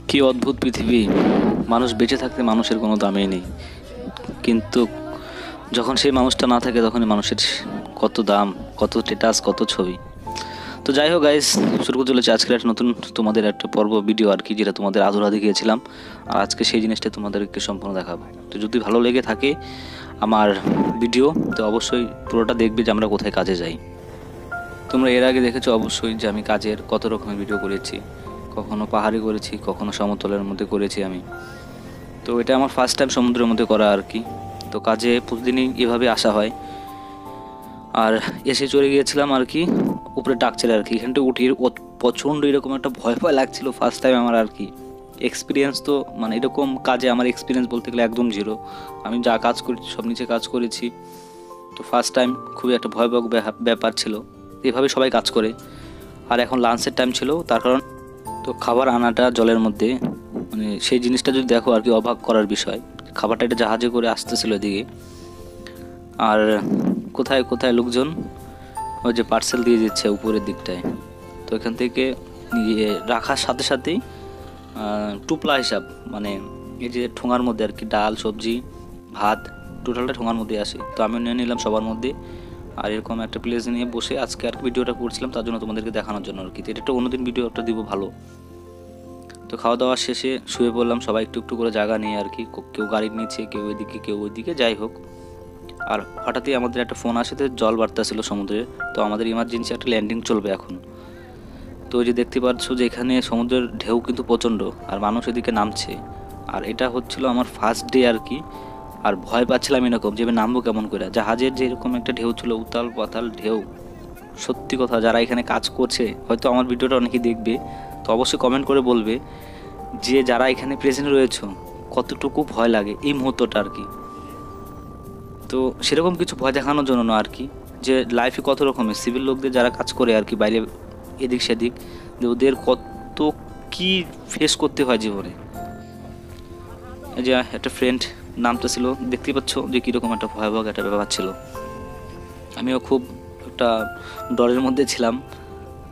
কি অদ্ভুত পৃথিবী। মানুষ বেঁচে থাকতে মানুষের কোনো দামই নেই, কিন্তু যখন সেই মানুষটা না থাকে তখনই মানুষের কত দাম, কত স্ট্যাটাস, কত ছবি। তো যাই হোক গাইস, শুরু করতে চলেছে আজকের একটা নতুন তোমাদের একটা পর্ব ভিডিও আর কি, যেটা তোমাদের আধুরা দেখিয়েছিলাম। আর আজকে সেই জিনিসটা তোমাদেরকে সম্পূর্ণ দেখাবো। তো যদি ভালো লেগে থাকে আমার ভিডিও, তো অবশ্যই পুরোটা দেখবে যে আমরা কোথায় কাজে যাই। তোমরা এর আগে দেখেছো অবশ্যই যে আমি কাজের কত রকমের ভিডিও করেছি, কখনো পাহাড়ি করেছি, কখনো সমতলের মধ্যে করেছি আমি। তো এটা আমার ফার্স্ট টাইম সমুদ্রের মধ্যে করা আর কি। তো কাজে প্রতিদিনই এভাবে আসা হয়। আর এসে চলে গিয়েছিলাম আর কি উপরে ডাকছিল আর কি, এখানটা উঠি প্রচণ্ড এরকম একটা ভয় ভয় লাগছিল ফার্স্ট টাইম আমার আর কি। এক্সপিরিয়েন্স তো মানে এরকম কাজে আমার এক্সপিরিয়েন্স বলতে গেলে একদম জিরো। আমি যা কাজ করেছি সব নিচে কাজ করেছি। তো ফার্স্ট টাইম খুবই একটা ভয়াবহ ব্যাপার ছিল। এভাবে সবাই কাজ করে। আর এখন লাঞ্চের টাইম ছিল, তার কারণ তো খাবার আনাটা জলের মধ্যে, মানে সেই জিনিসটা যদি দেখো আর কি, অবাক করার বিষয়। খাবারটা এটা জাহাজে করে আসতেছিল এদিকে। আর কোথায় কোথায় লোকজন ওই যে পার্সেল দিয়ে দিচ্ছে উপরের দিকটায়। তো এখান থেকে নিয়ে রাখার সাথে সাথেই টুপলা হিসাব, মানে এই যে ঠোঙার মধ্যে আর কি ডাল, সবজি, ভাত টোটালটা ঠোঙার মধ্যে আসে। তো আমি নিয়ে নিলাম সবার মধ্যে। আর এরকম একটা প্লেস নিয়ে বসে আজকে আর ভিডিওটা করছিলাম, তার জন্য তোমাদেরকে দেখানোর জন্য আর কি। এটা একটা অন্যদিন ভিডিওটা দিব ভালো। তো খাওয়া দাওয়া শেষে শুয়ে পড়লাম সবাই একটু একটু করে জায়গা নিয়ে আর কি। কেউ গাড়ির নিচে, কেউ এদিকে, কেউ ওইদিকে, যাই হোক। আর হঠাৎই আমাদের একটা ফোন আসে, জল বাড়তেছিল সমুদ্রে। তো আমাদের ইমার্জেন্সি একটা ল্যান্ডিং চলবে এখন। তো ওই যে দেখতে পাচ্ছ যে এখানে সমুদ্রের ঢেউ কিন্তু প্রচণ্ড, আর মানুষ এদিকে নামছে। আর এটা হচ্ছিল আমার ফার্স্ট ডে আর কি। আর ভয় পাচ্ছিলাম এরকম যে নামবো কেমন করে। জাহাজের যে এরকম একটা ঢেউ ছিল, উতাল পাতাল ঢেউ। সত্যি কথা, যারা এখানে কাজ করছে হয়তো আমার ভিডিওটা অনেকেই দেখবে, তো অবশ্যই কমেন্ট করে বলবে যে যারা এখানে প্রেজেন্ট রয়েছে কতটুকু ভয় লাগে এই মুহূর্তটা আর কি। তো সেরকম কিছু ভয় দেখানোর জন্য না আর কি, যে লাইফে কত রকমের সিভিল লোকদের যারা কাজ করে আর কি বাইরে এদিক সেদিক, যে ওদের কত কি ফেস করতে হয় জীবনে। এই যে একটা ফ্রেন্ড নামটা ছিল, দেখতে পাচ্ছ যে কীরকম একটা ভয়াবহ একটা ব্যাপার ছিল। আমিও খুব একটা ডরের মধ্যে ছিলাম।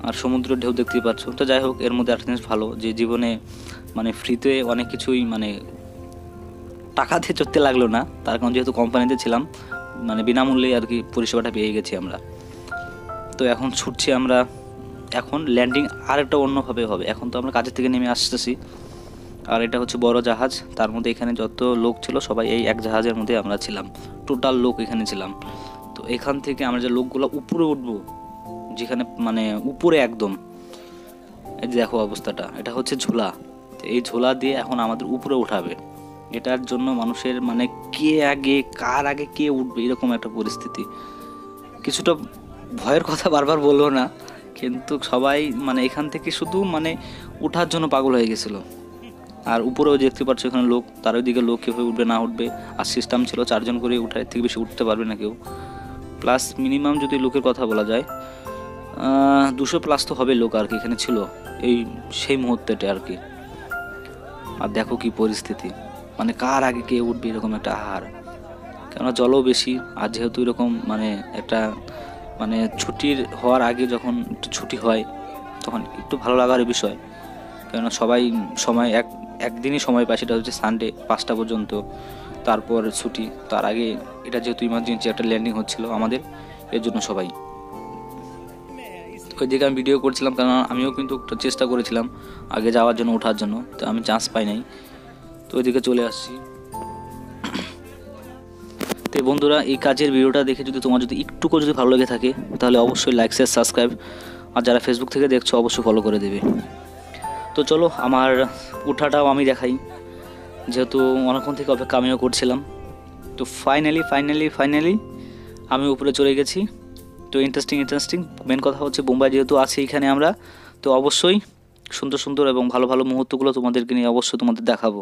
আর সমুদ্রের ঢেউ দেখতেই পাচ্ছ। তো যাই হোক, এর মধ্যে একটা জিনিস ভালো যে জীবনে মানে ফ্রিতে অনেক কিছুই, মানে টাকা দিয়ে চড়তে লাগলো না, তার কারণ যেহেতু কোম্পানিতে ছিলাম, মানে বিনামূল্যে আর কি পরিষেবাটা পেয়ে গেছি আমরা। তো এখন ছুটছি আমরা। এখন ল্যান্ডিং আর একটা অন্যভাবে হবে। এখন তো আমরা কাজের থেকে নেমে আসতেছি। আর এটা হচ্ছে বড় জাহাজ, তার মধ্যে এখানে যত লোক ছিল সবাই এই এক জাহাজের মধ্যে আমরা ছিলাম, টোটাল লোক এখানে ছিলাম। তো এখান থেকে আমরা যে লোকগুলো উপরে উঠবো, যেখানে মানে উপরে একদম, এই যে দেখো অবস্থাটা, এটা হচ্ছে ঝোলা। এই ঝোলা দিয়ে এখন আমাদের উপরে উঠাবে। এটার জন্য মানুষের মানে কে আগে, কার আগে কে উঠবে, এরকম একটা পরিস্থিতি। কিছুটা ভয়ের কথা বারবার বলবো না, কিন্তু সবাই মানে এখান থেকে শুধু মানে ওঠার জন্য পাগল হয়ে গেছিলো। আর উপরেও দেখতে পাচ্ছ এখানে লোক, তার ওইদিকে লোক কীভাবে উঠবে না উঠবে। আর সিস্টেম ছিল 4 জন করে উঠার থেকে বেশি উঠতে পারবে না কেউ। প্লাস মিনিমাম যদি লোকের কথা বলা যায় 200 প্লাস তো হবে লোক আর কি এখানে ছিল এই সেই মুহূর্তেটা আর কি। আর দেখো কি পরিস্থিতি, মানে কার আগে কে উঠবে এরকম একটা আহার। কেননা জলও বেশি, আর যেহেতু এরকম মানে একটা মানে ছুটির হওয়ার আগে যখন একটু ছুটি হয় তখন একটু ভালো লাগার বিষয়। কেননা সবাই সময় একদিনই সময় পায়, সেটা হচ্ছে সানডে 5টা পর্যন্ত, তারপর ছুটি। তার আগে এটা যেহেতু ইমার্জেন্সি একটা ল্যান্ডিং হচ্ছিল আমাদের, এর জন্য সবাই ওইদিকে আমি ভিডিও করছিলাম। কারণ আমিও কিন্তু চেষ্টা করেছিলাম আগে যাওয়ার জন্য, ওঠার জন্য, তো আমি চান্স পাই নাই। তো ওইদিকে চলে আসছি। তো বন্ধুরা, এই কাজের ভিডিওটা দেখে যদি তোমার যদি একটুকু যদি ভালো লেগে থাকে তাহলে অবশ্যই লাইক, শেয়ার, সাবস্ক্রাইব। আর যারা ফেসবুক থেকে দেখছো অবশ্যই ফলো করে দেবে। তো চলো আমার উঠাটাও আমি দেখাই, যেহেতু অনেকক্ষণ থেকে অপেক্ষা আমিও করছিলাম। তো ফাইনালি আমি উপরে চলে গেছি। তো ইন্টারেস্টিং মেন কথা হচ্ছে বোম্বাই যেহেতু আছে এখানে আমরা, তো অবশ্যই সুন্দর সুন্দর এবং ভালো ভালো মুহূর্তগুলো তোমাদেরকে নিয়ে অবশ্যই তোমাদের দেখাবো।